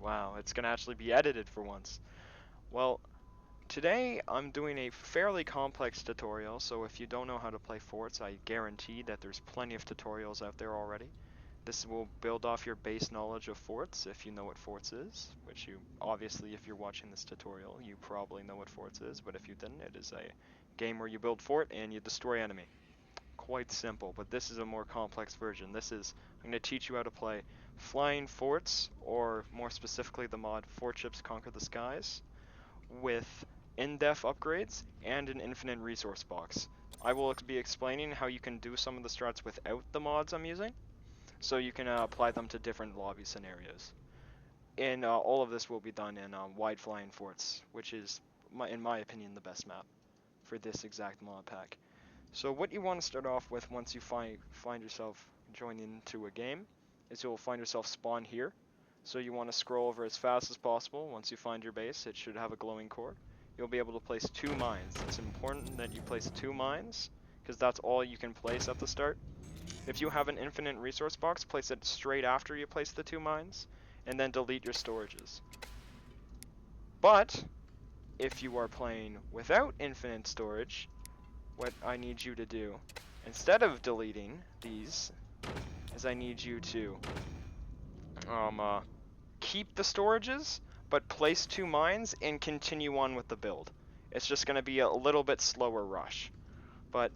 Wow, it's gonna actually be edited for once. Well, today I'm doing a fairly complex tutorial, so if you don't know how to play Forts, I guarantee that there's plenty of tutorials out there already. This will build off your base knowledge of Forts, if you know what Forts is, which you, obviously if you're watching this tutorial, you probably know what Forts is, but if you didn't, it is a game where you build fort and you destroy enemy. Quite simple, but this is a more complex version. I'm going to teach you how to play Flying Forts, or more specifically the mod Fortships Conquer the Skies, with indef upgrades and an infinite resource box. I will be explaining how you can do some of the strats without the mods I'm using, so you can apply them to different lobby scenarios. And all of this will be done in Wide Flying Forts, which is, in my opinion, the best map for this exact mod pack. So what you want to start off with once you find yourself joining into a game is you'll find yourself spawn here. So you want to scroll over as fast as possible. Once you find your base, it should have a glowing core. You'll be able to place 2 mines. It's important that you place 2 mines because that's all you can place at the start. If you have an infinite resource box, place it straight after you place the 2 mines and then delete your storages. But if you are playing without infinite storage, what I need you to do, instead of deleting these, is I need you to keep the storages, but place 2 mines and continue on with the build. It's just going to be a little bit slower rush, but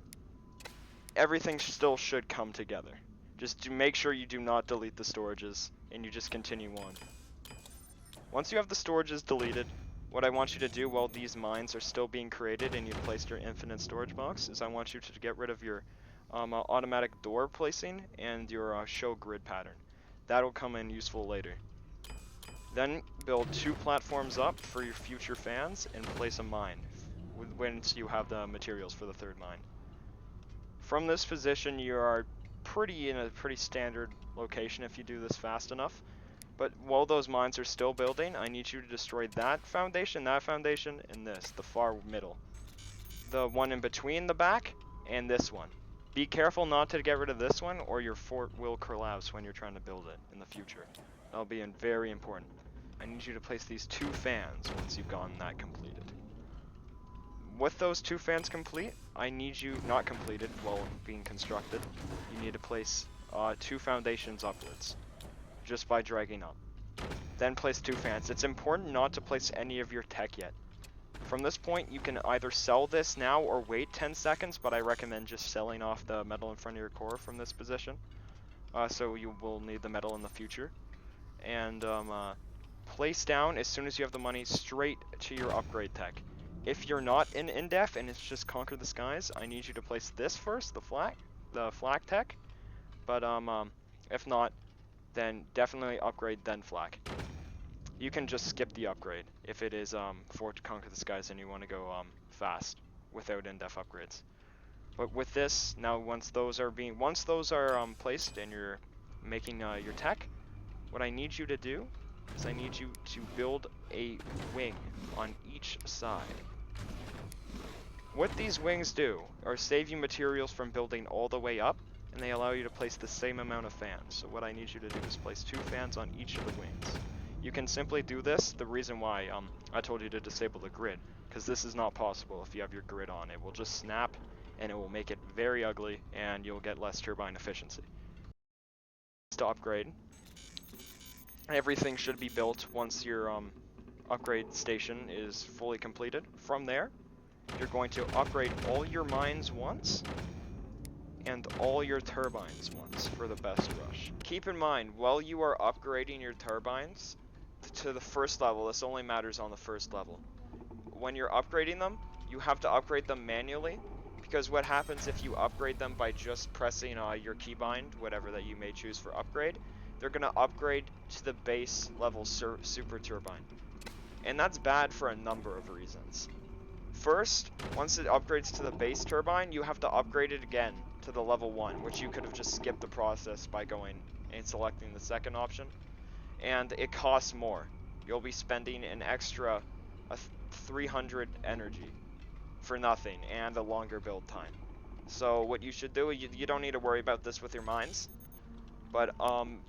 everything still should come together. Just make sure you do not delete the storages, and you just continue on. Once you have the storages deleted, what I want you to do while these mines are still being created and you've placed your infinite storage box is I want you to get rid of your automatic door placing and your show grid pattern. That'll come in useful later. Then build 2 platforms up for your future fans and place a mine once you have the materials for the 3rd mine. From this position, you are in a pretty standard location if you do this fast enough. But while those mines are still building, I need you to destroy that foundation, and this, the far middle. The one in between the back, and this one. Be careful not to get rid of this one, or your fort will collapse when you're trying to build it in the future. That'll be very important. I need you to place these 2 fans once you've gotten that completed. With those 2 fans complete, I need you, not completed, while being constructed, you need to place 2 foundations upwards, just by dragging up. Then place 2 fans. It's important not to place any of your tech yet. From this point, you can either sell this now or wait 10 seconds, but I recommend just selling off the metal in front of your core from this position. So you will need the metal in the future. And place down, as soon as you have the money, straight to your upgrade tech. If you're not in indef and it's just Conquer the Skies, I need you to place this first, the flak tech. But if not, then definitely upgrade, then flak. You can just skip the upgrade if it is for Conquer the Skies and you want to go fast without indef upgrades. But with this, now once those are placed and you're making your tech, what I need you to do is I need you to build a wing on each side. What these wings do are save you materials from building all the way up, and they allow you to place the same amount of fans. So what I need you to do is place 2 fans on each of the wings. You can simply do this. The reason why I told you to disable the grid, because this is not possible if you have your grid on. It will just snap, and it will make it very ugly, and you'll get less turbine efficiency. To upgrade, everything should be built once your upgrade station is fully completed. From there, you're going to upgrade all your mines once, and all your turbines once for the best rush. Keep in mind, while you are upgrading your turbines to the 1st level, this only matters on the 1st level. When you're upgrading them, you have to upgrade them manually, because what happens if you upgrade them by just pressing your keybind, whatever that you may choose for upgrade, they're going to upgrade to the base level super turbine. And that's bad for a number of reasons. First, once it upgrades to the base turbine, you have to upgrade it again to the level 1, which you could have just skipped the process by going and selecting the 2nd option. And it costs more. You'll be spending an extra 300 energy for nothing and a longer build time. So what you should do, you don't need to worry about this with your mines. But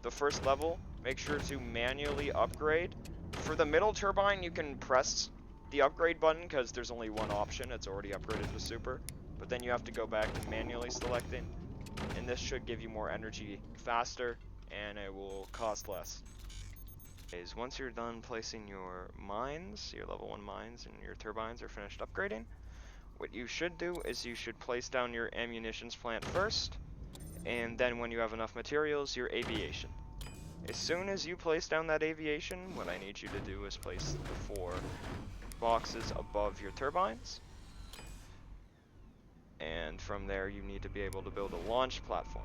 the first level, make sure to manually upgrade. For the middle turbine, you can press the upgrade button because there's only one option. It's already upgraded to super. But then you have to go back to manually selecting. And this should give you more energy faster, and it will cost less. Once you're done placing your mines, your level 1 mines, and your turbines are finished upgrading, what you should do is you should place down your ammunitions plant first, and then when you have enough materials, your aviation. As soon as you place down that aviation, what I need you to do is place the 4 boxes above your turbines. And from there, you need to be able to build a launch platform.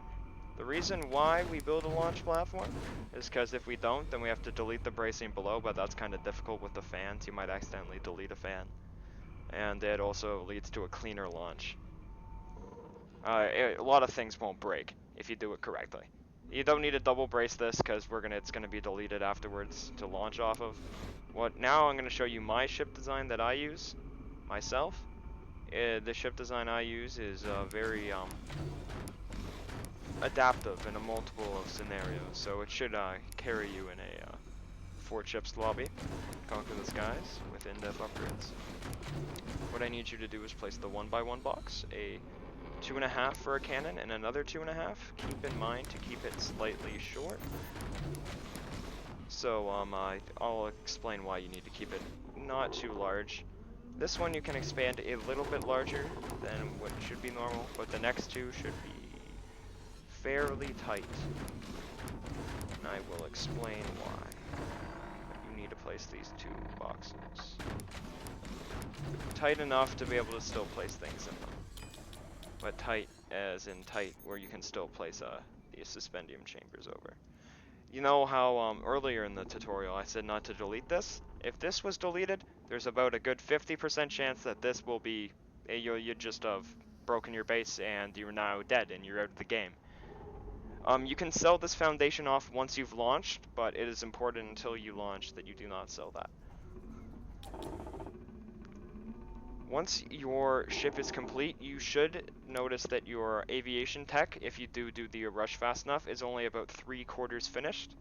The reason why we build a launch platform is because if we don't, then we have to delete the bracing below, but that's kind of difficult with the fans. You might accidentally delete a fan. And it also leads to a cleaner launch. A lot of things won't break if you do it correctly. You don't need to double brace this because it's gonna be deleted afterwards to launch off of. Now I'm gonna show you my ship design that I use myself. The ship design I use is very adaptive in a multiple of scenarios, so it should carry you in a Fortships lobby. Conquer the skies with indef upgrades. What I need you to do is place the 1x1 box, a 2.5 for a cannon, and another 2.5. Keep in mind to keep it slightly short. So I'll explain why you need to keep it not too large. This one you can expand a little bit larger than what should be normal, but the next two should be fairly tight. And I will explain why. You need to place these 2 boxes tight enough to be able to still place things in them. But tight as in tight where you can still place the suspendium chambers over. You know how earlier in the tutorial I said not to delete this? If this was deleted, there's about a good 50% chance that this will be, you just have broken your base and you're now dead and you're out of the game. You can sell this foundation off once you've launched, but it is important until you launch that you do not sell that. Once your ship is complete, you should notice that your aviation tech, if you do the rush fast enough, is only about 3/4 finished.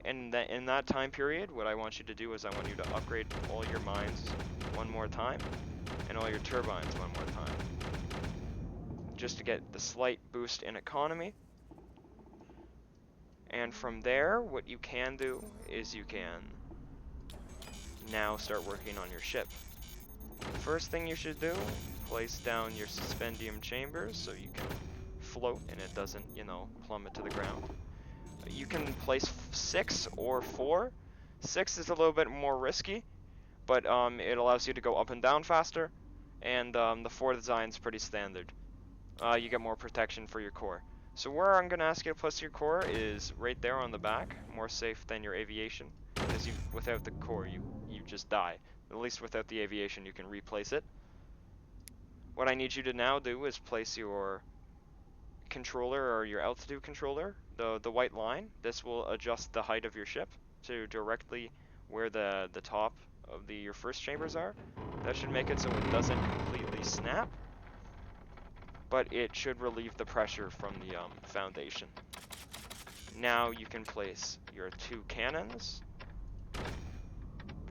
And in that time period, what I want you to do is I want you to upgrade all your mines one more time, and all your turbines one more time. Just to get the slight boost in economy. And from there, what you can do is you can now start working on your ship. First thing you should do, place down your suspendium chambers so you can float and it doesn't, plummet to the ground. You can place 6 or 4. 6 is a little bit more risky, but it allows you to go up and down faster, and the 4 design is pretty standard. You get more protection for your core. So where I'm going to ask you to place your core is right there on the back, more safe than your aviation, because without the core you just die. At least without the aviation you can replace it. What I need you to now do is place your controller or your altitude controller, the white line. This will adjust the height of your ship to directly where the top of your first chambers are. That should make it so it doesn't completely snap, but it should relieve the pressure from the foundation. Now you can place your 2 cannons.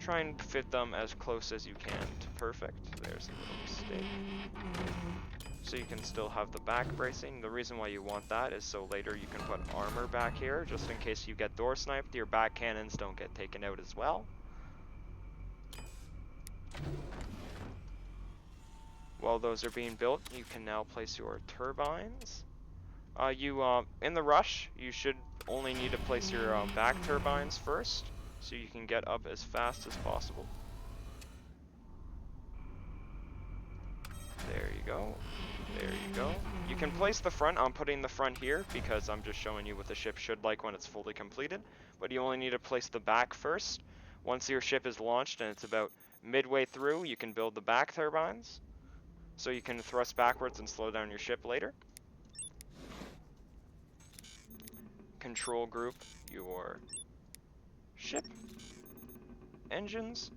Try and fit them as close as you can to perfect. There's a little mistake. So you can still have the back bracing. The reason why you want that is so later you can put armor back here, just in case you get door sniped, your back cannons don't get taken out as well. While those are being built, you can now place your turbines. In the rush, you should only need to place your back turbines first, so you can get up as fast as possible. There you go. There you go. You can place the front. I'm putting the front here because I'm just showing you what the ship should like when it's fully completed. But you only need to place the back first. Once your ship is launched and it's about midway through, you can build the back turbines. So you can thrust backwards and slow down your ship later. Control group your ship. Engines.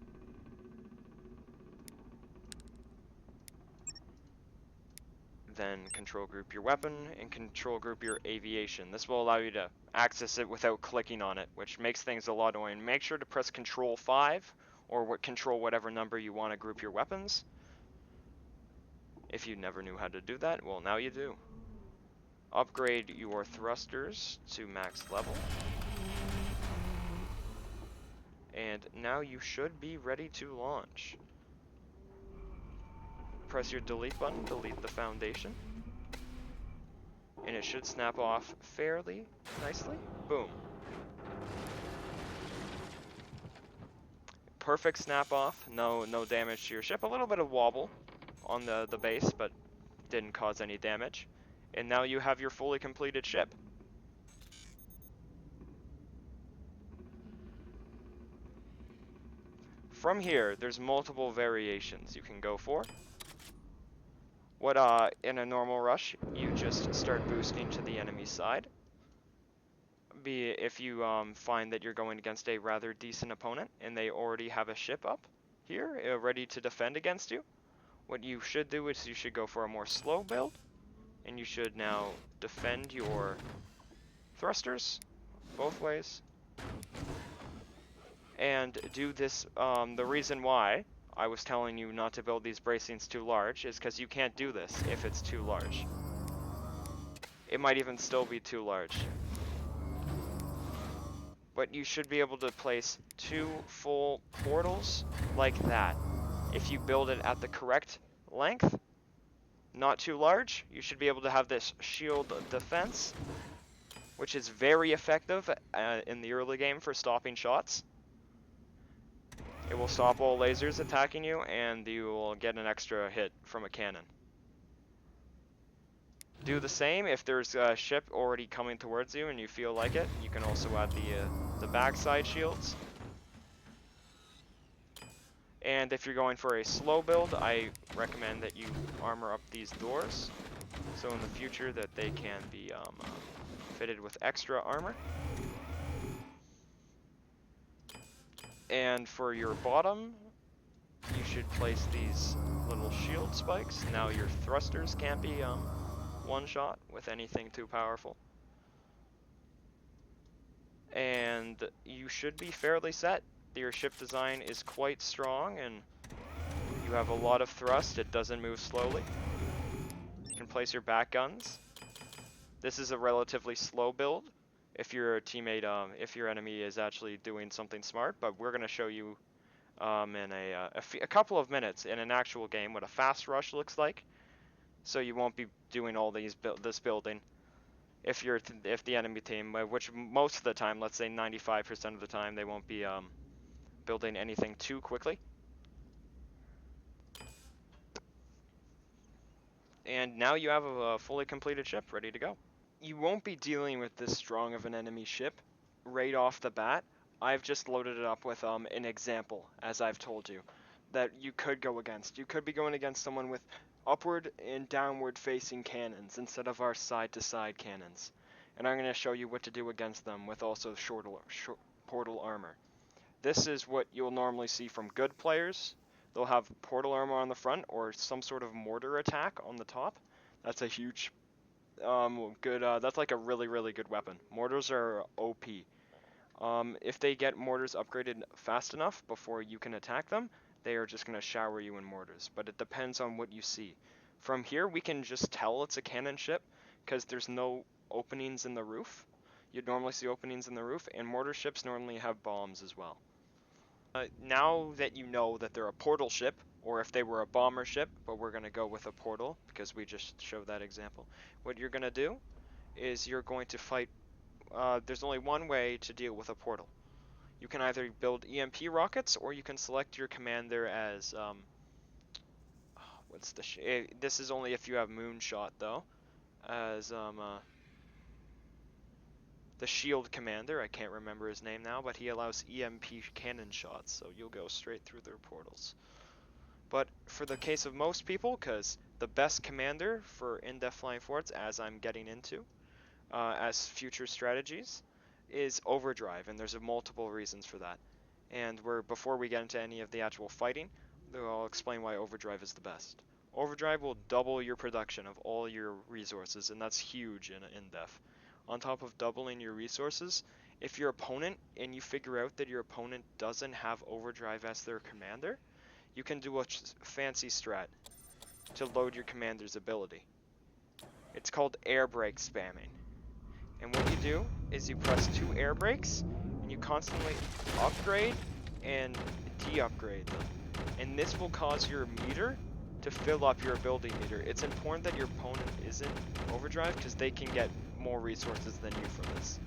then control group your weapon, and control group your aviation. This will allow you to access it without clicking on it, which makes things a lot annoying. Make sure to press Control 5, or control whatever number you want to group your weapons. If you never knew how to do that, well, now you do. Upgrade your thrusters to max level. And now you should be ready to launch. Press your delete button, delete the foundation. And it should snap off fairly nicely. Boom. Perfect snap off, no damage to your ship. A little bit of wobble on the base, but didn't cause any damage. And now you have your fully completed ship. From here, there's multiple variations you can go for. In a normal rush, you just start boosting to the enemy side. If you find that you're going against a rather decent opponent and they already have a ship up here, ready to defend against you, what you should do is you should go for a more slow build, and you should now defend your thrusters both ways. And do this, the reason why I was telling you not to build these bracings too large is because you can't do this if it's too large. It might even still be too large. But you should be able to place 2 full portals like that. If you build it at the correct length, not too large, you should be able to have this shield defense, which is very effective in the early game for stopping shots. It will stop all lasers attacking you, and you will get an extra hit from a cannon. Do the same if there's a ship already coming towards you and you feel like it. You can also add the backside shields. And if you're going for a slow build, I recommend that you armor up these doors, so in the future that they can be fitted with extra armor. And for your bottom, you should place these little shield spikes. Now your thrusters can't be one shot with anything too powerful. And you should be fairly set. Your ship design is quite strong, and you have a lot of thrust. It doesn't move slowly. You can place your back guns. This is a relatively slow build if your teammate, if your enemy is actually doing something smart, but we're going to show you in a couple of minutes in an actual game what a fast rush looks like. So you won't be doing all this building if the enemy team, which most of the time, let's say 95% of the time, they won't be building anything too quickly. And now you have a fully completed ship ready to go. You won't be dealing with this strong of an enemy ship right off the bat. I've just loaded it up with an example, as I've told you, that you could go against. You could be going against someone with upward and downward facing cannons instead of our side to side cannons. And I'm going to show you what to do against them with also portal armor. This is what you'll normally see from good players. They'll have portal armor on the front or some sort of mortar attack on the top. That's a huge that's like a really good weapon. Mortars are OP. If they get mortars upgraded fast enough before you can attack them, they are just going to shower you in mortars. But it depends on what you see. From here, we can just tell it's a cannon ship because there's no openings in the roof. You'd normally see openings in the roof, and mortar ships normally have bombs as well. Now that you know that they're a portal ship, or if they were a bomber ship, but we're going to go with a portal because we just showed that example, what you're going to do is you're going to fight. There's only one way to deal with a portal. You can either build EMP rockets, or you can select your commander as this is only if you have Moonshot though, as the shield commander. I can't remember his name now, but he allows EMP cannon shots, so you'll go straight through their portals. But for the case of most people, because the best commander for indef flying forts, as I'm getting into, as future strategies, is overdrive, and there's multiple reasons for that. And before we get into any of the actual fighting, I'll explain why overdrive is the best. Overdrive will double your production of all your resources, and that's huge in indef. On top of doubling your resources, if your opponent, and you figure out that your opponent doesn't have overdrive as their commander, you can do a fancy strat to load your commander's ability. It's called air brake spamming. And what you do is you press 2 air brakes, and you constantly upgrade and de-upgrade them. And this will cause your meter to fill up your ability meter. It's important that your opponent isn't overdrive, because they can get more resources than you from this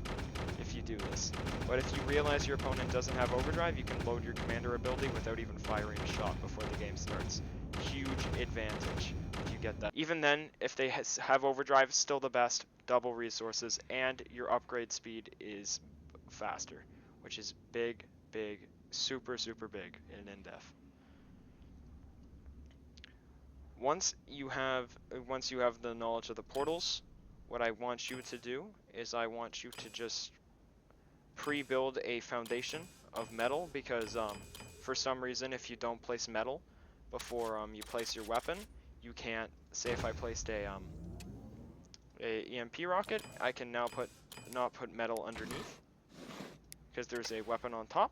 if you do this. But if you realize your opponent doesn't have overdrive, you can load your commander ability without even firing a shot before the game starts. Huge advantage if you get that. Even then, if they have overdrive, still the best, double resources, and your upgrade speed is faster, which is big, super big in indef. Once you have the knowledge of the portals, what I want you to do is I want you to just pre-build a foundation of metal, because for some reason, if you don't place metal before you place your weapon, you can't. Say if I placed a EMP rocket, I can now not put metal underneath because there's a weapon on top.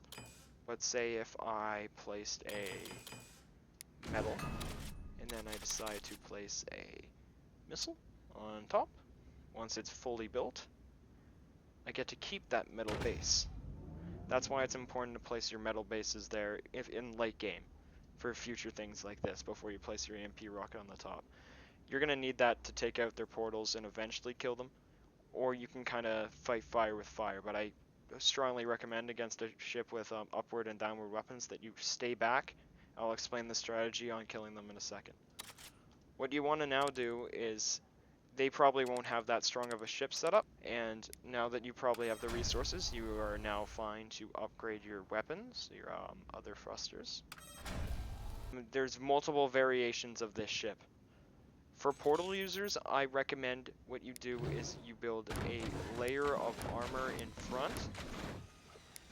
But say if I placed a metal and then I decide to place a missile on top, once it's fully built, I get to keep that metal base. That's why it's important to place your metal bases there if in late game for future things like this before you place your EMP rocket on the top. You're going to need that to take out their portals and eventually kill them, or you can kind of fight fire with fire, but I strongly recommend against a ship with upward and downward weapons that you stay back. I'll explain the strategy on killing them in a second. What you want to now do is, they probably won't have that strong of a ship setup, and now that you probably have the resources, you are now fine to upgrade your weapons, your other thrusters. There's multiple variations of this ship. For portal users, I recommend what you do is you build a layer of armor in front,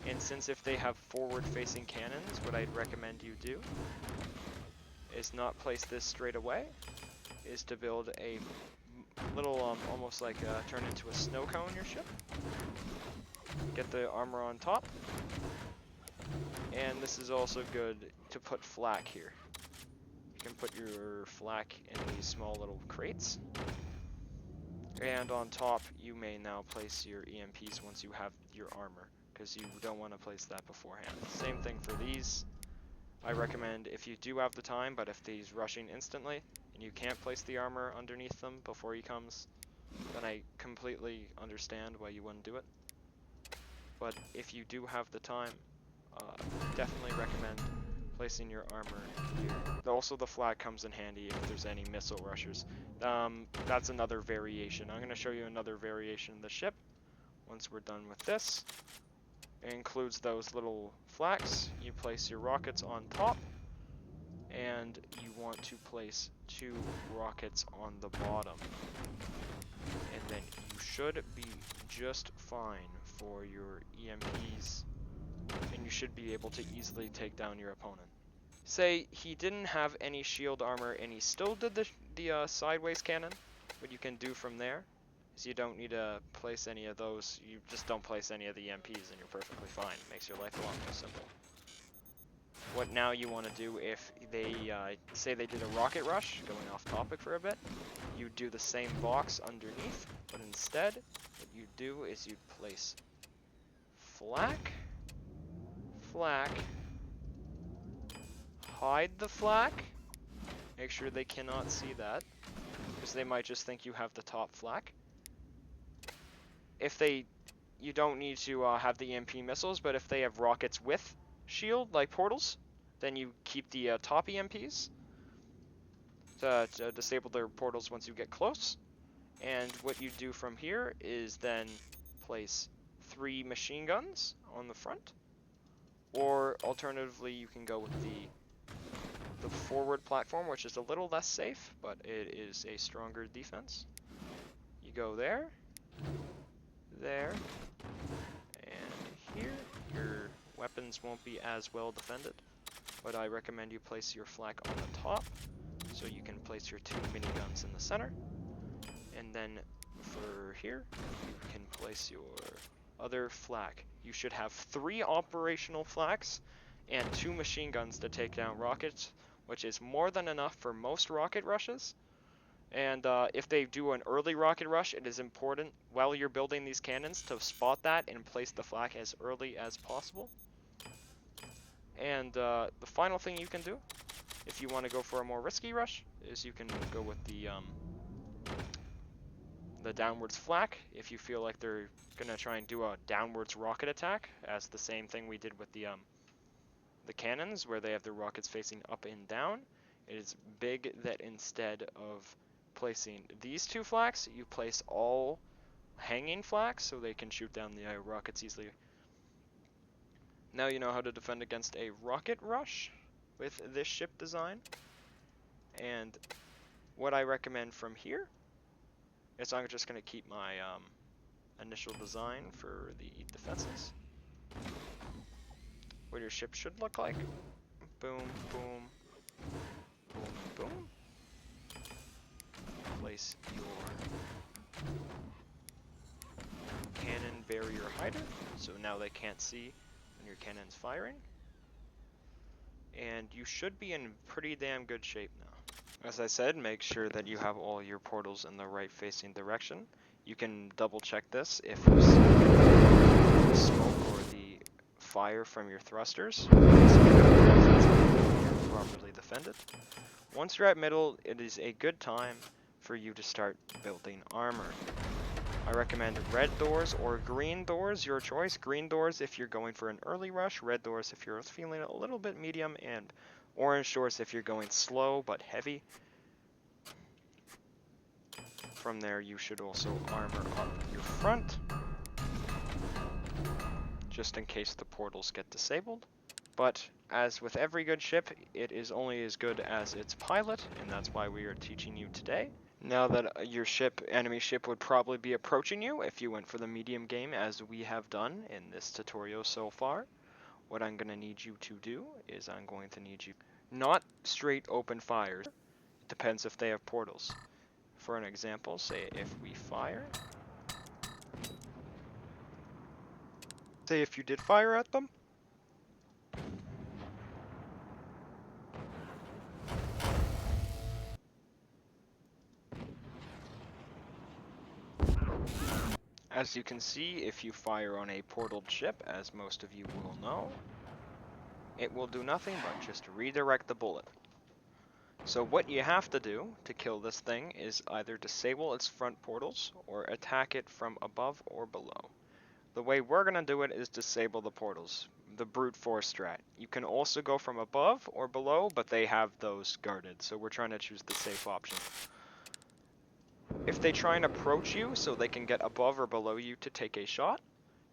and since if they have forward-facing cannons, what I'd recommend you do is not place this straight away, is to build a little, almost like turn into a snow cone your ship. Get the armor on top, and this is also good to put flak here. You can put your flak in these small little crates, and on top you may now place your EMPs once you have your armor, because you don't want to place that beforehand. Same thing for these. I recommend if you do have the time, but if he's rushing instantly and you can't place the armor underneath them before he comes, then I completely understand why you wouldn't do it. But if you do have the time, definitely recommend placing your armor here. Also, the flag comes in handy if there's any missile rushers. That's another variation. I'm going to show you another variation of the ship once we're done with this. It includes those little flags. You place your rockets on top, and you want to place 2 rockets on the bottom. And then you should be just fine for your EMPs, and you should be able to easily take down your opponent. Say he didn't have any shield armor and he still did the sideways cannon. What you can do from there is you don't need to place any of those. You just don't place any of the EMPs and you're perfectly fine. It makes your life a lot more simple. What now you want to do if they, say they did a rocket rush, going off topic for a bit, you do the same box underneath, but instead, what you do is you place flak, hide the flak, make sure they cannot see that, because they might just think you have the top flak. If you don't need to have the EMP missiles, but if they have rockets with shield, like portals, then you keep the top EMPs to disable their portals once you get close. And what you do from here is then place 3 machine guns on the front, or alternatively you can go with the forward platform, which is a little less safe, but it is a stronger defense. You go there, and here. Your weapons won't be as well defended, but I recommend you place your flak on the top, So you can place your 2 miniguns in the center, and then for here, you can place your other flak. You should have 3 operational flaks and 2 machine guns to take down rockets, which is more than enough for most rocket rushes. And if they do an early rocket rush, it is important while you're building these cannons to spot that and place the flak as early as possible. And the final thing you can do, if you want to go for a more risky rush, is you can go with the downwards flak. If you feel like they're gonna try and do a downwards rocket attack, as the same thing we did with the cannons, where they have the rockets facing up and down, it is big that instead of placing these 2 flaks, you place all hanging flaks so they can shoot down the rockets easily. Now you know how to defend against a rocket rush with this ship design. And what I recommend from here is I'm just going to keep my initial design for the defenses. What your ship should look like. Boom, boom, boom, boom. Place your cannon barrier hider, so now they can't see when your cannon's firing. And you should be in pretty damn good shape now. As I said, make sure that you have all your portals in the right facing direction. You can double check this if you see the smoke or the fire from your thrusters. You're properly defended. Once you're at middle, it is a good time for you to start building armor. I recommend red doors or green doors, your choice. Green doors if you're going for an early rush, red doors if you're feeling a little bit medium, and orange doors if you're going slow but heavy. From there, you should also armor up your front, just in case the portals get disabled. But as with every good ship, it is only as good as its pilot, and that's why we are teaching you today. Now that your enemy ship would probably be approaching you if you went for the medium game, as we have done in this tutorial so far, what I'm going to need you to do is I'm going to need you not straight open fires. It depends if they have portals. For an example, say if we fire, say if you did fire at them, as you can see, if you fire on a portaled ship, as most of you will know, it will do nothing but just redirect the bullet. So what you have to do to kill this thing is either disable its front portals or attack it from above or below. The way we're going to do it is disable the portals, the brute force strat. You can also go from above or below, but they have those guarded, so we're trying to choose the safe option. If they try and approach you so they can get above or below you to take a shot,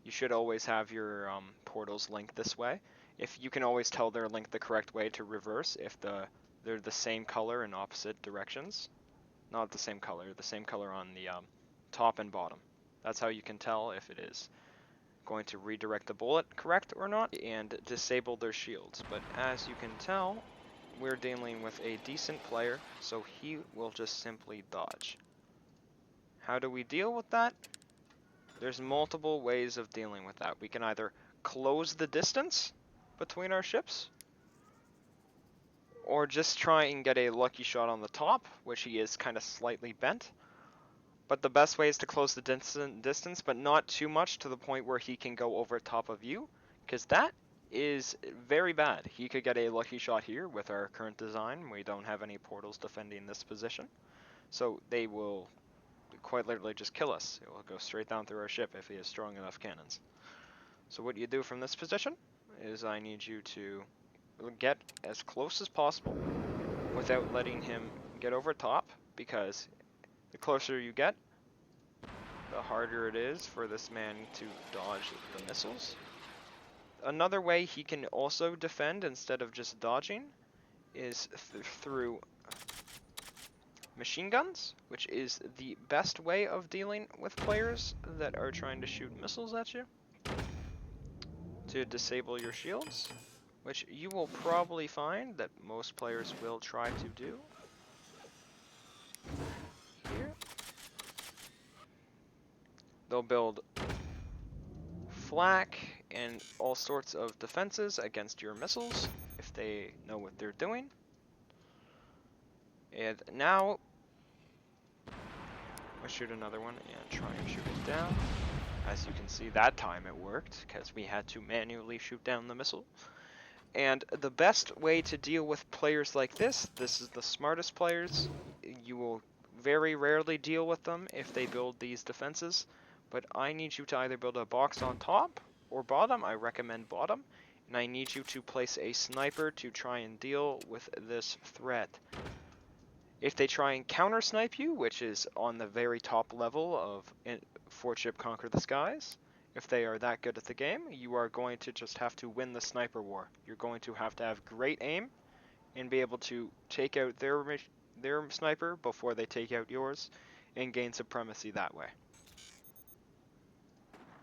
you should always have your portals linked this way. If you can always tell they're linked the correct way to reverse if they're the same color in opposite directions. Not the same color on the top and bottom. That's how you can tell if it is going to redirect the bullet correct or not, and disable their shields. But as you can tell, we're dealing with a decent player, so he will just simply dodge. How do we deal with that? There's multiple ways of dealing with that. We can either close the distance between our ships, or just try and get a lucky shot on the top, which he is kind of slightly bent. But the best way is to close the distance, but not too much to the point where he can go over top of you, because that is very bad. He could get a lucky shot here with our current design. We don't have any portals defending this position, so they will quite literally just kill us. It will go straight down through our ship if he has strong enough cannons. So what you do from this position is I need you to get as close as possible without letting him get over top, because the closer you get, the harder it is for this man to dodge the missiles. Another way he can also defend instead of just dodging is through machine guns, which is the best way of dealing with players that are trying to shoot missiles at you. To disable your shields, which you will probably find that most players will try to do. They'll build flak and all sorts of defenses against your missiles if they know what they're doing. And now, I'll shoot another one and try and shoot it down. As you can see, that time it worked, because we had to manually shoot down the missile. And the best way to deal with players like this is the smartest players. You will very rarely deal with them if they build these defenses, but I need you to either build a box on top or bottom. I recommend bottom. And I need you to place a sniper to try and deal with this threat. If they try and counter snipe you, which is on the very top level of Fortship Conquer the Skies, if they are that good at the game, you are going to just have to win the sniper war. You're going to have great aim and be able to take out their sniper before they take out yours and gain supremacy that way.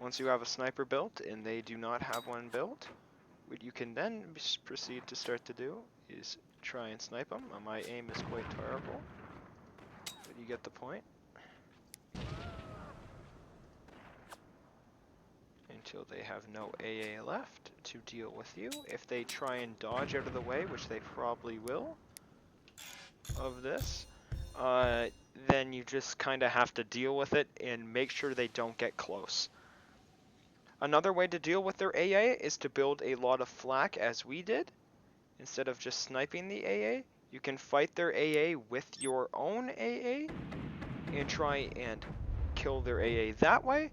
Once you have a sniper built and they do not have one built, what you can then proceed to start to do is try and snipe them. My aim is quite terrible, but you get the point. Until they have no AA left to deal with you. If they try and dodge out of the way, which they probably will, of this, then you just kind of have to deal with it and make sure they don't get close. Another way to deal with their AA is to build a lot of flak, as we did. Instead of just sniping the AA, you can fight their AA with your own AA and try and kill their AA that way.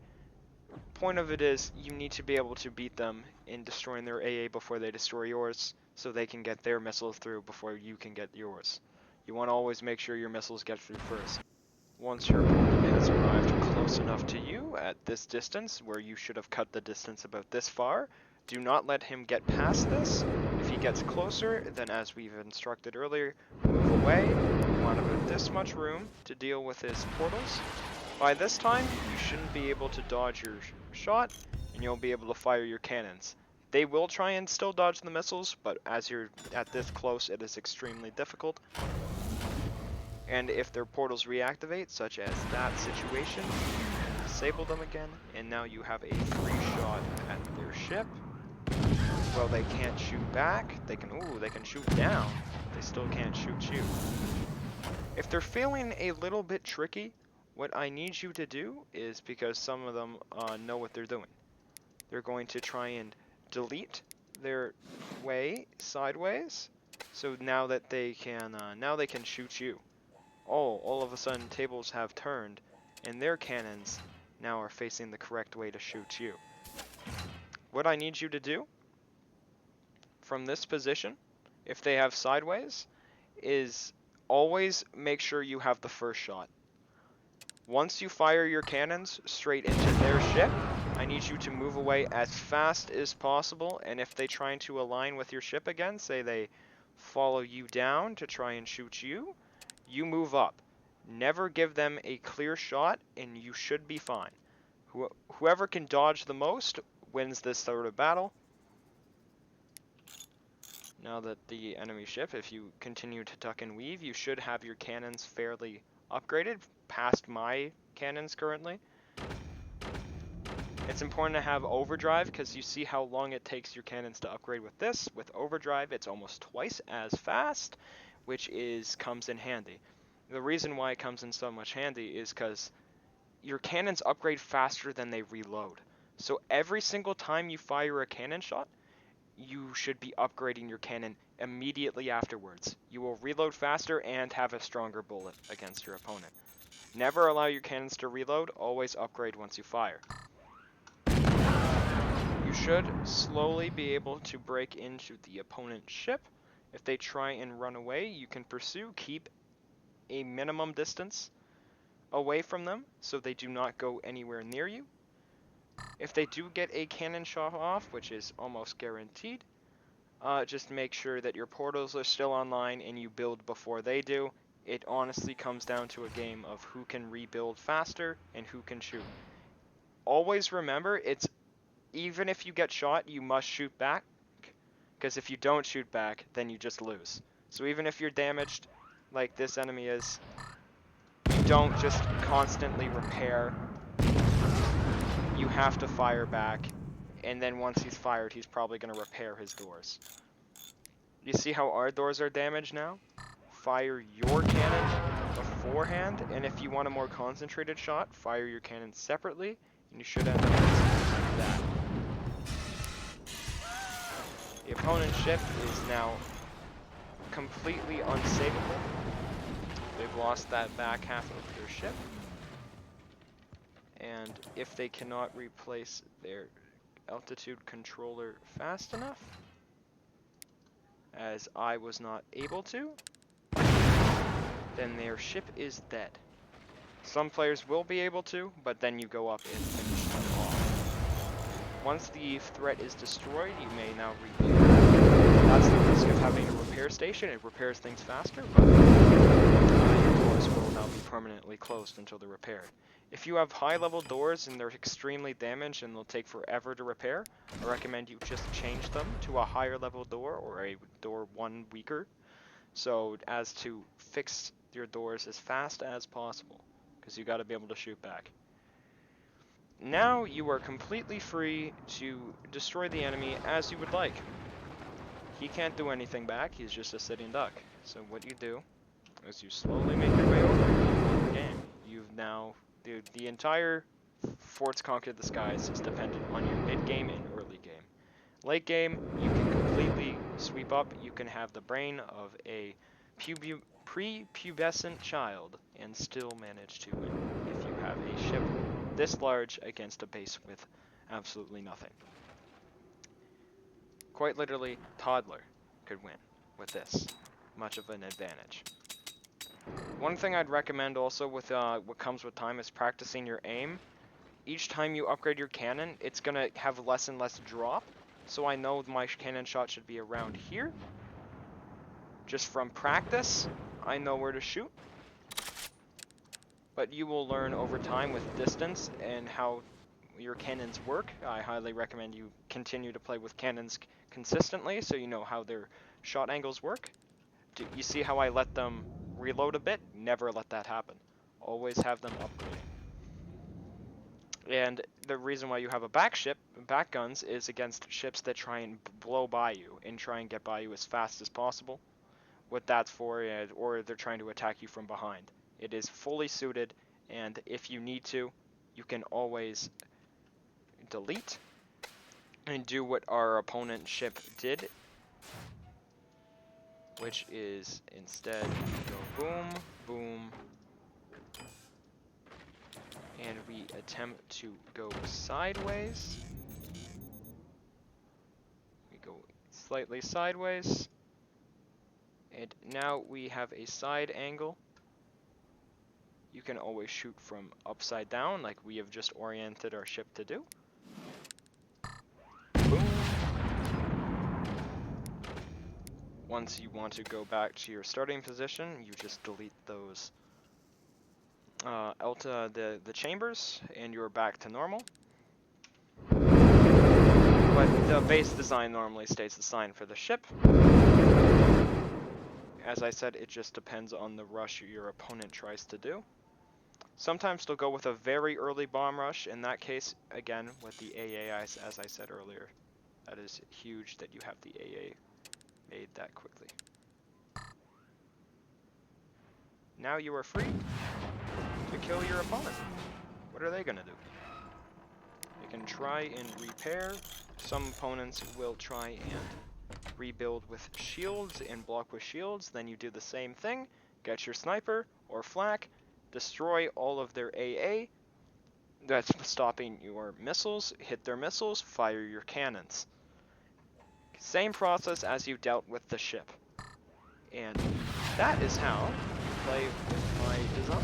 Point of it is you need to be able to beat them in destroying their AA before they destroy yours, so they can get their missiles through before you can get yours. You want to always make sure your missiles get through first. Once your opponent has arrived close enough to you at this distance, where you should have cut the distance about this far, do not let him get past this. If he gets closer, then as we've instructed earlier, move away. You want about this much room to deal with his portals. By this time, you shouldn't be able to dodge your shot, and you'll be able to fire your cannons. They will try and still dodge the missiles, but as you're at this close, it is extremely difficult. And if their portals reactivate, such as that situation, disable them again, and now you have a free shot at their ship. Well, they can't shoot back. They can shoot down. They still can't shoot you. If they're feeling a little bit tricky, what I need you to do is, because some of them know what they're doing, they're going to try and delete their way sideways. So now that they can shoot you. Oh, all of a sudden tables have turned, and their cannons now are facing the correct way to shoot you. What I need you to do from this position, if they have sideways, is always make sure you have the first shot. Once you fire your cannons straight into their ship, I need you to move away as fast as possible, and if they try to align with your ship again, say they follow you down to try and shoot you, you move up. Never give them a clear shot, and you should be fine. Whoever can dodge the most wins this sort of battle. Now that the enemy ship, if you continue to duck and weave, you should have your cannons fairly upgraded past my cannons currently. It's important to have overdrive, because you see how long it takes your cannons to upgrade with this. With overdrive, it's almost twice as fast, which comes in handy. The reason why it comes in so much handy is because your cannons upgrade faster than they reload. So every single time you fire a cannon shot, you should be upgrading your cannon immediately afterwards. You will reload faster and have a stronger bullet against your opponent. Never allow your cannons to reload, always upgrade once you fire. You should slowly be able to break into the opponent's ship. If they try and run away, you can pursue, keep a minimum distance away from them so they do not go anywhere near you. If they do get a cannon shot off, which is almost guaranteed, just make sure that your portals are still online and you build before they do. It honestly comes down to a game of who can rebuild faster and who can shoot. Always remember, even if you get shot, you must shoot back, because if you don't shoot back, then you just lose. So even if you're damaged, like this enemy is, you don't just constantly repair have to fire back, and then once he's fired, he's probably going to repair his doors. You see how our doors are damaged now? Fire your cannon beforehand, and if you want a more concentrated shot, fire your cannon separately, and you should end up with something like that. The opponent's ship is now completely unsavable. They've lost that back half of their ship. And if they cannot replace their altitude controller fast enough, as I was not able to, then their ship is dead. Some players will be able to, but then you go up and finish them off. Once the threat is destroyed, you may now repair. That's the risk of having a repair station. It repairs things faster, but your doors will now be permanently closed until they're repaired. If you have high-level doors and they're extremely damaged and they'll take forever to repair, I recommend you just change them to a higher-level door or a door one weaker, so as to fix your doors as fast as possible, because you got to be able to shoot back. Now you are completely free to destroy the enemy as you would like. He can't do anything back, he's just a sitting duck. So what you do is you slowly make your way over and you win the game. You've now, the entire Forts Conquer the Skies is dependent on your mid-game and early game. Late game, you can completely sweep up, you can have the brain of a prepubescent child and still manage to win if you have a ship this large against a base with absolutely nothing. Quite literally, toddler could win with this much of an advantage. One thing I'd recommend also with what comes with time is practicing your aim. Each time you upgrade your cannon, it's going to have less and less drop. So I know my cannon shot should be around here. Just from practice, I know where to shoot. But you will learn over time with distance and how your cannons work. I highly recommend you continue to play with cannons consistently so you know how their shot angles work. You see how I let them reload a bit? Never let that happen. Always have them upgrading. And the reason why you have a back guns, is against ships that try and blow by you and try and get by you as fast as possible. What that's for, or they're trying to attack you from behind. It is fully suited, and if you need to, you can always delete and do what our opponent ship did, which is instead go boom, boom, and we attempt to go sideways. We go slightly sideways, and now we have a side angle. You can always shoot from upside down, like we have just oriented our ship to do. Boom. Once you want to go back to your starting position, you just delete those the chambers, and you're back to normal. But the base design normally stays the same for the ship. As I said, it just depends on the rush your opponent tries to do. Sometimes they'll go with a very early bomb rush. In that case, again, with the AA, as I said earlier, that is huge that you have the AA made that quickly. Now you are free to kill your opponent. What are they going to do? They can try and repair. Some opponents will try and rebuild with shields and block with shields. Then you do the same thing. Get your sniper or flak, destroy all of their AA. That's stopping your missiles. Hit their missiles, fire your cannons. Same process as you dealt with the ship. And that is how you play with my design.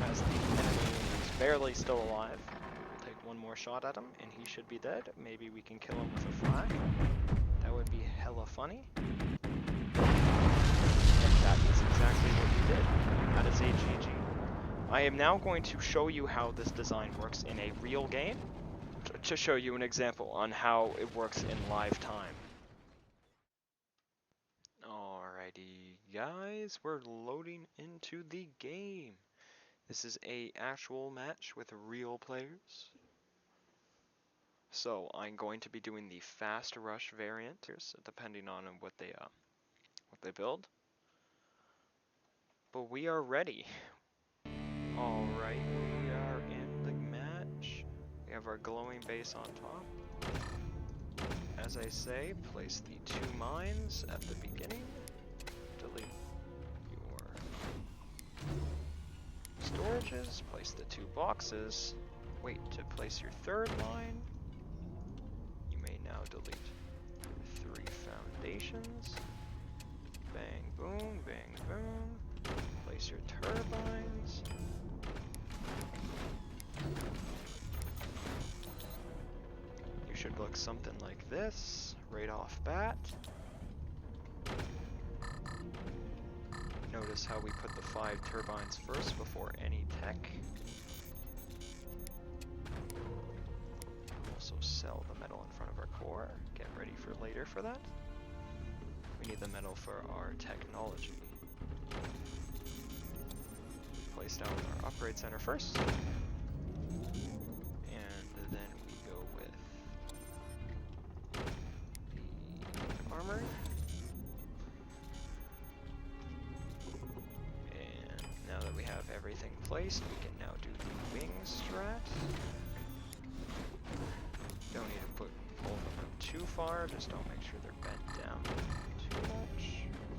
As the enemy is barely still alive, we'll take one more shot at him and he should be dead. Maybe we can kill him with a flag. That would be hella funny. And that is exactly what we did. That is a GG. I am now going to show you how this design works in a real game, to show you an example on how it works in live time. Alrighty guys, we're loading into the game. This is a actual match with real players. So I'm going to be doing the fast rush variant, depending on what they build. But we are ready. Alright, we are in the match. We have our glowing base on top. As I say, place the 2 mines at the beginning. Delete your storages. Place the 2 boxes. Wait to place your 3rd mine. You may now delete your 3 foundations. Bang, boom, bang, boom. Place your turbines. You should look something like this, right off bat. Notice how we put the 5 turbines first before any tech. Also sell the metal in front of our core. Get ready for later for that. We need the metal for our technology. Place down our upgrade center first. And then we go with the armor. And now that we have everything placed, we can now do the wing strat. Don't need to pull them out too far, just don't make sure they're bent down too much.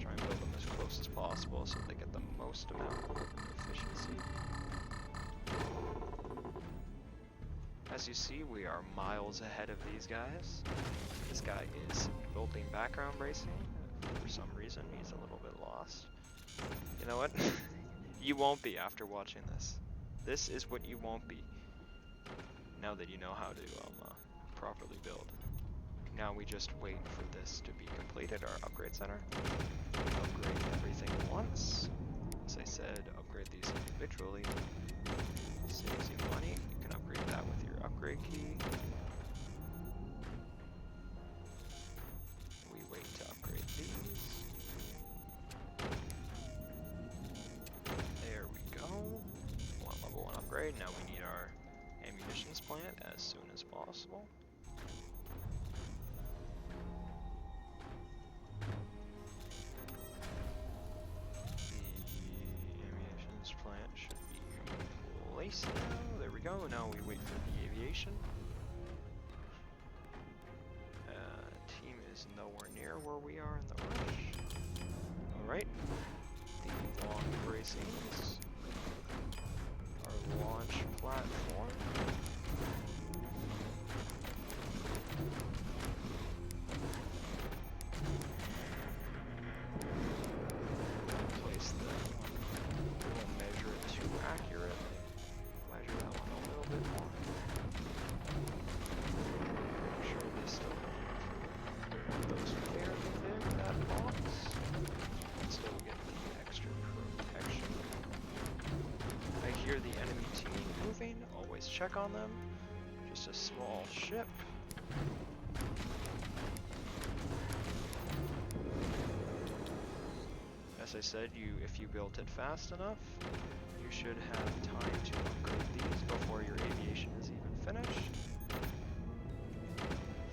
Try and build them as close as possible so they get the most amount of efficiency. As you see, we are miles ahead of these guys. This guy is building background bracing. For some reason, he's a little bit lost. You know what? You won't be after watching this. This is what you won't be. Now that you know how to properly build. Now we just wait for this to be completed, our upgrade center. Upgrade everything once. As I said, upgrade these individually. Saves you money. You can upgrade that with your upgrade key. We wait to upgrade these. There we go. Level 1 upgrade. Now we need our ammunitions plant as soon as possible. The ammunitions plant should be placed now. There we go. Now we wait for the aviation. Team is nowhere near where we are in the rush. Alright. The long bracings. Our launch platform. Place the we won't measure it too accurately. Measure that one a little bit more. Make sure they still want those fairly big, that box. Still get the extra protection. I hear the enemy team moving, always check on them. Just a small ship. As I said, if you built it fast enough, you should have time to upgrade these before your aviation is even finished.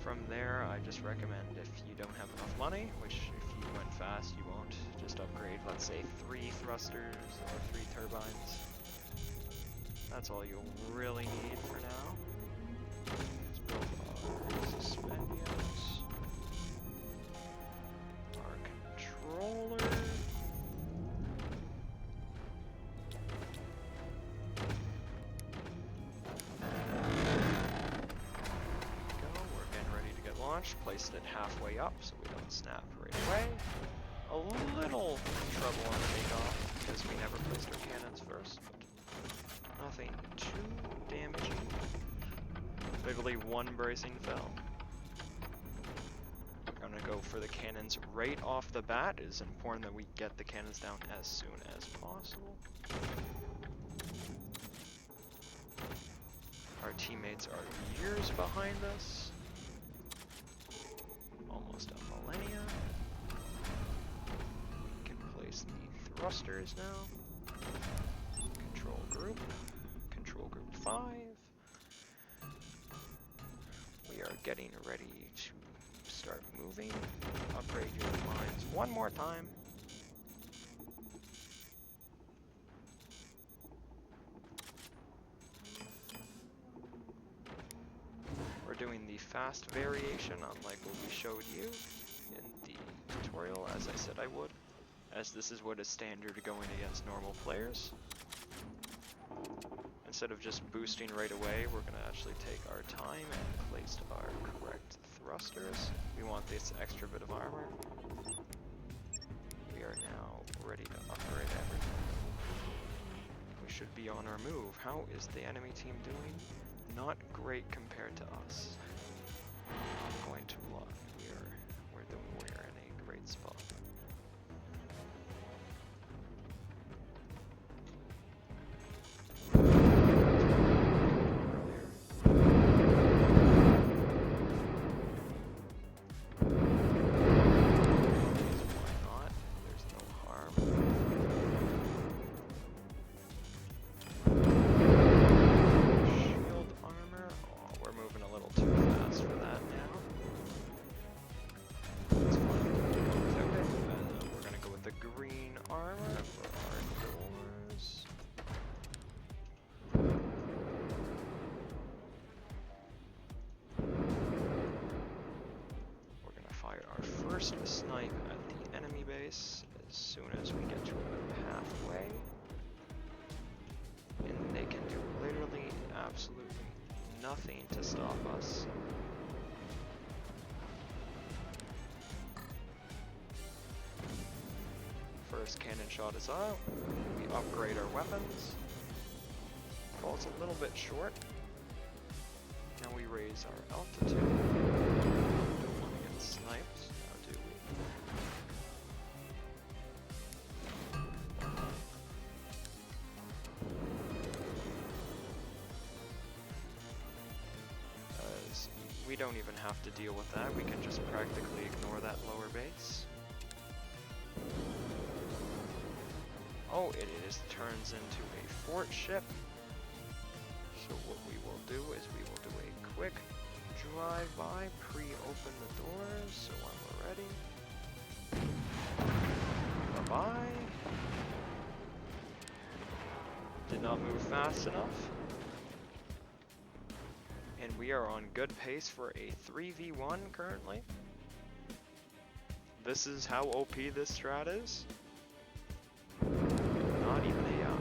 From there, I just recommend if you don't have enough money, which if you went fast you won't, just upgrade, let's say 3 thrusters or 3 turbines. That's all you'll really need for now. Let's build our suspendios. Our controller. We're getting ready to get launched. Placed it halfway up so we don't snap right away. A little trouble on takeoff because we never placed our cannons first, but nothing too damaging. Literally 1 bracing fell. We're gonna go for the cannons right off the bat. It is important that we get the cannons down as soon as possible. Our teammates are years behind us. Almost a millennia. We can place the thrusters now. Control group 5. We getting ready to start moving. Upgrade your mines one more time. We're doing the fast variation, unlike what we showed you in the tutorial, as I said I would, as this is what is standard going against normal players. Instead of just boosting right away, we're going to actually take our time and place our correct thrusters. We want this extra bit of armor. We are now ready to upgrade everything. We should be on our move. How is the enemy team doing? Not great compared to us. I'm going to look. We're in a great spot. First snipe at the enemy base as soon as we get to about halfway, and they can do literally absolutely nothing to stop us. First cannon shot is out. We upgrade our weapons. Falls a little bit short. Now we raise our altitude. Don't want to get sniped. We don't even have to deal with that, we can just practically ignore that lower base. Oh, it turns into a fort ship. So what we will do is we will do a quick drive-by, pre-open the doors, so when we're ready. Bye-bye. Did not move fast enough. And we are on good pace for a 3v1 currently. This is how OP this strat is. Not even AI.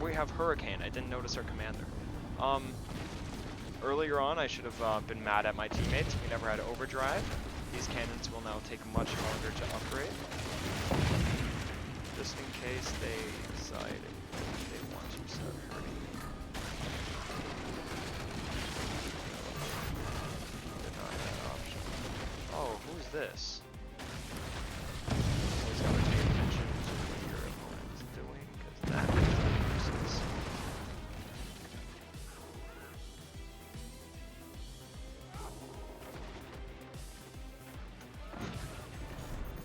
We have Hurricane. I didn't notice our commander. Earlier on, I should have been mad at my teammates. We never had overdrive. These cannons will now take much longer to upgrade. Just in case they decide they want to start hurting me. Did not have that option. Oh, who's this? Always gotta pay attention to what your opponent is doing, because that is useless.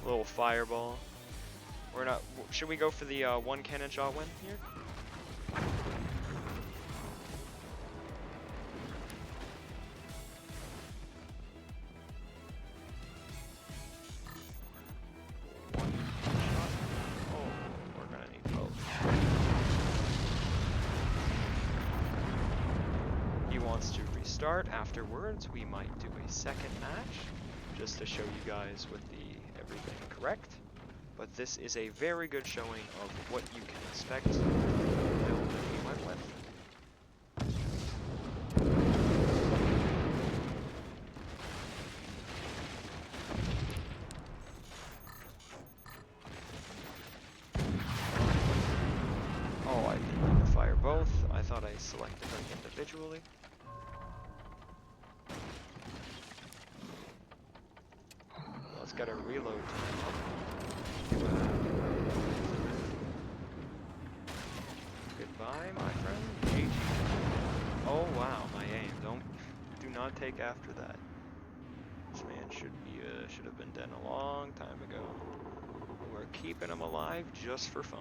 Little fireball. We're not. Should we go for the one cannon shot win here? One shot. Oh, we're gonna need both. He wants to restart. Afterwards, we might do a second match, just to show you guys with the everything correct. But this is a very good showing of what you can expect from the build that we went with. Oh, I didn't need to fire both. I thought I selected them individually. Let's get a reload time up. not take after that. This man should have been dead a long time ago. We're keeping him alive just for fun.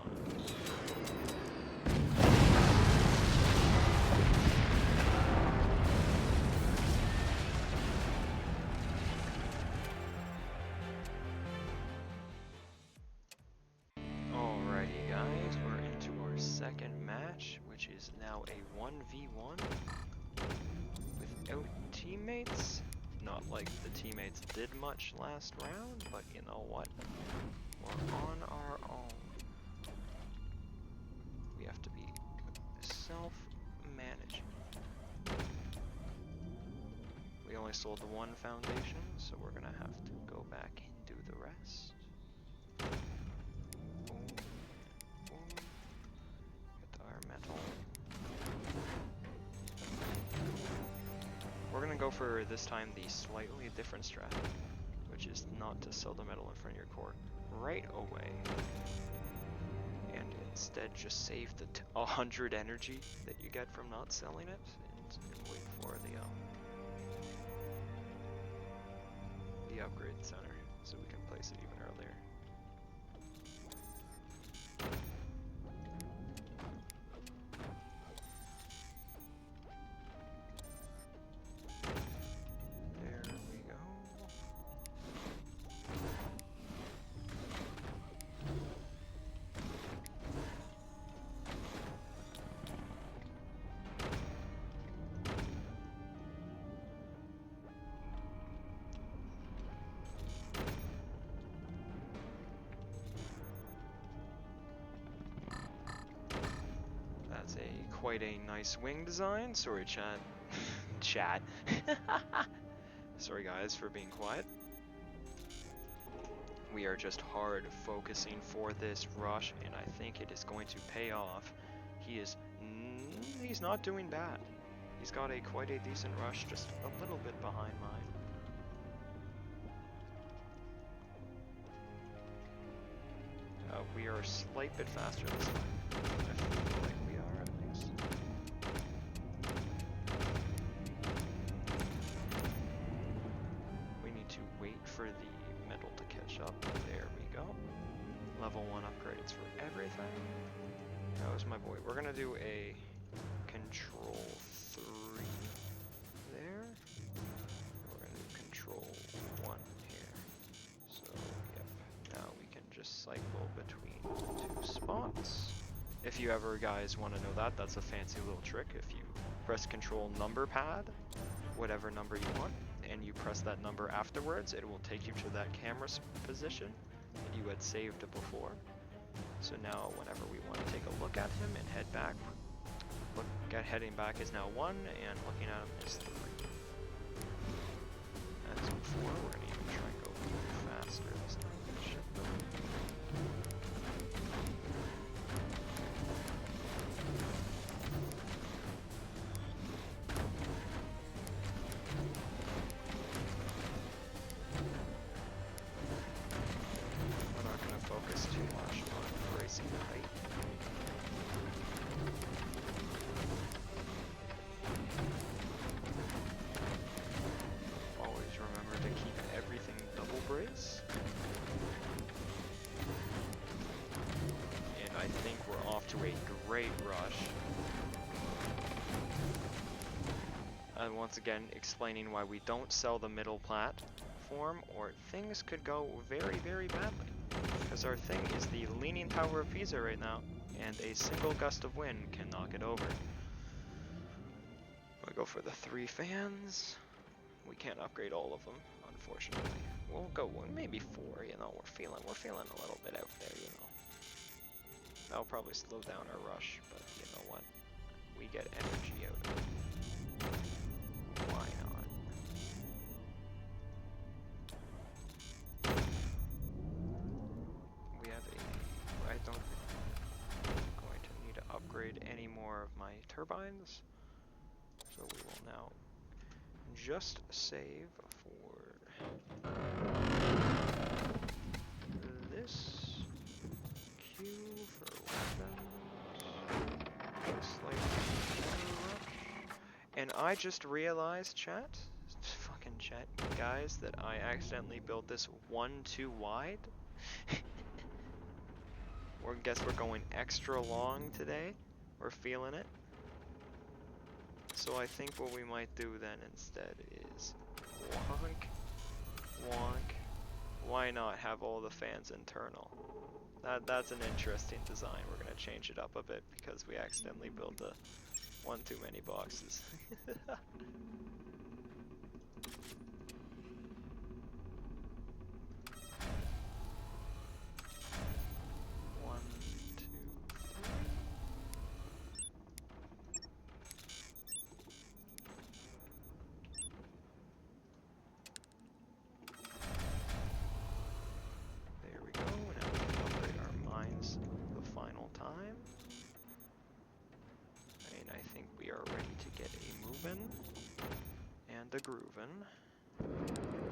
Alrighty guys, we're into our second match, which is now a 1v1 without teammates. Not like the teammates did much last round, but you know what? We're on our own. We have to be self-managing. We only sold the one foundation, so we're gonna have to go back and do the rest. Boom, boom. Get our metal. We're gonna go for, this time, the slightly different strat, which is not to sell the metal in front of your core right away, and instead just save the 100 energy that you get from not selling it, and wait for the upgrade center, so we can place it even earlier. Quite a nice wing design. Sorry, chat. Chat. Sorry, guys, for being quiet. We are just hard focusing for this rush, and I think it is going to pay off. He's not doing bad. He's got quite a decent rush, just a little bit behind mine. We are a slight bit faster this time. I feel like we are, at least. We need to wait for the metal to catch up. There we go. Level 1 upgrades for everything. That was my boy. We're gonna do a control 3 there. We're gonna do control 1 here. So, yep. Now we can just cycle between the 2 spots. If you ever guys want to know that, that's a fancy little trick. If you press control number pad, whatever number you want, and you press that number afterwards, it will take you to that camera position that you had saved before. So now whenever we want to take a look at him and head back, heading back is now 1, and looking at him is 3. As before, we're going to even try and go faster this time. We're not going to focus too much on racing the height. Always remember to keep everything double brace. And I think we're off to a great rush. And once again, explaining why we don't sell the middle platform, or things could go very, very badly. Because our thing is the Leaning Tower of Pisa right now, and a single gust of wind can knock it over. I'll go for the 3 fans. We can't upgrade all of them, unfortunately. We'll go maybe 4. You know, we're feeling a little bit out there. You know, that'll probably slow down our rush, but you know what? We get energy out of it. Why not? We have I don't think I'm going to need to upgrade any more of my turbines, so we will now just save for this Q for weapons, slightly better rush, And I just realized, chat, fucking chat, guys, that I accidentally built this 1 too wide. Or guess we're going extra long today. We're feeling it. So I think what we might do then instead is wonk, wonk. Why not have all the fans internal? That's an interesting design. We're gonna change it up a bit because we accidentally built the one too many boxes. One, two, three. There we go. Now we can upgrade our mines the final time. And I think we are ready to get a movin' and a groovin'.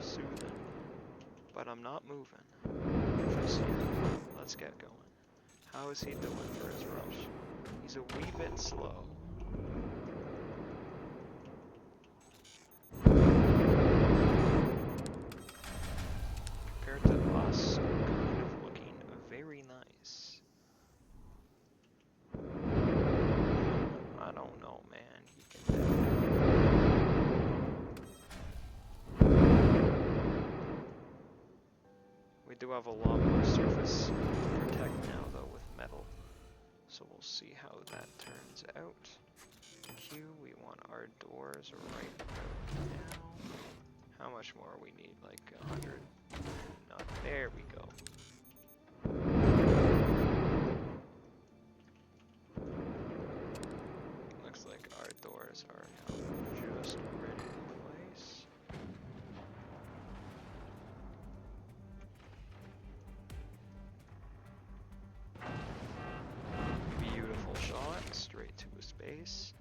Soothing. But I'm not moving just yet. Let's get going. How is he doing for his rush? He's a wee bit slow. Compared to us, kind of looking very nice. I don't know, man. He can definitely. We do have a lot more surface to protect now, though, with metal. So we'll see how that turns out. Q, we want our doors right about now. How much more we need? Like 100? Not there we go. Looks like our doors are now just ready in place. Beautiful shot, straight to his base.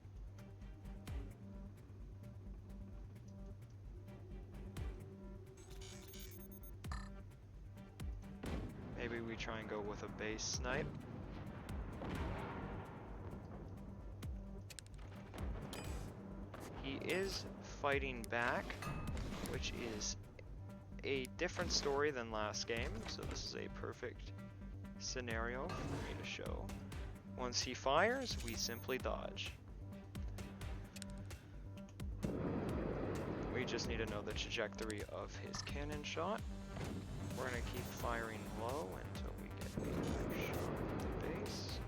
Maybe we try and go with a base snipe. He is fighting back, which is a different story than last game, so this is a perfect scenario for me to show. Once he fires, we simply dodge. We just need to know the trajectory of his cannon shot. We're going to keep firing low until we get a shot at the base.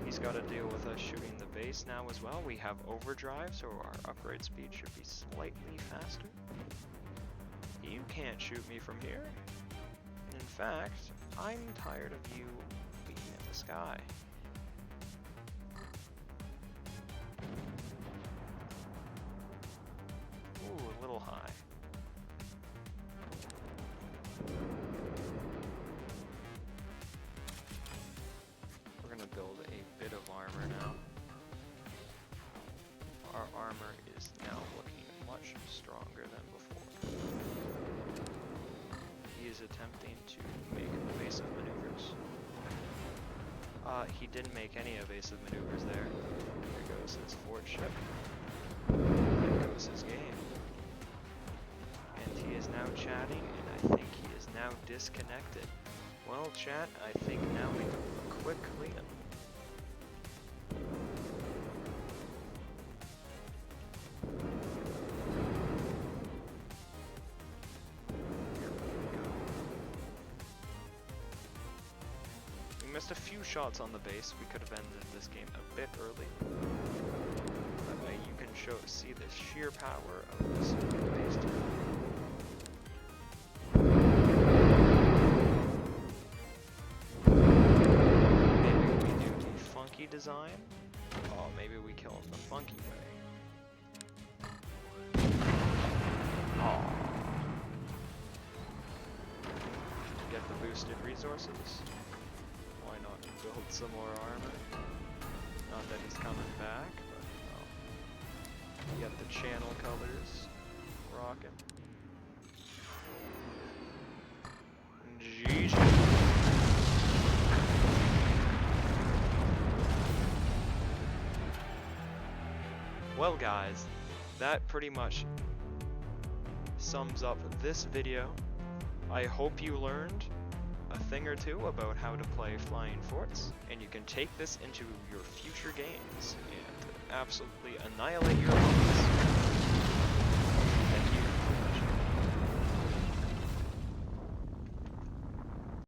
He's got to deal with us shooting the base now as well. We have overdrive, so our upgrade speed should be slightly faster. You can't shoot me from here. In fact, I'm tired of you being in the sky. Ooh, a little high. We're gonna build a bit of armor now. Our armor is now looking much stronger than before. He is attempting to make evasive maneuvers. He didn't make any evasive maneuvers there. There goes his fort ship. There goes his game. And he is now chatting, and I think he is now disconnected. Well, chat, I think now we do a quick cleanup. We missed a few shots on the base. We could have ended this game a bit early. But you can see the sheer power of this base time. Design. Oh, maybe we kill him the funky way. Oh. Get the boosted resources. Why not build some more armor? Not that he's coming back, but well. Get the channel colors rocking. GG. Well guys, that pretty much sums up this video. I hope you learned a thing or two about how to play Flying Forts, and you can take this into your future games and absolutely annihilate your opponents.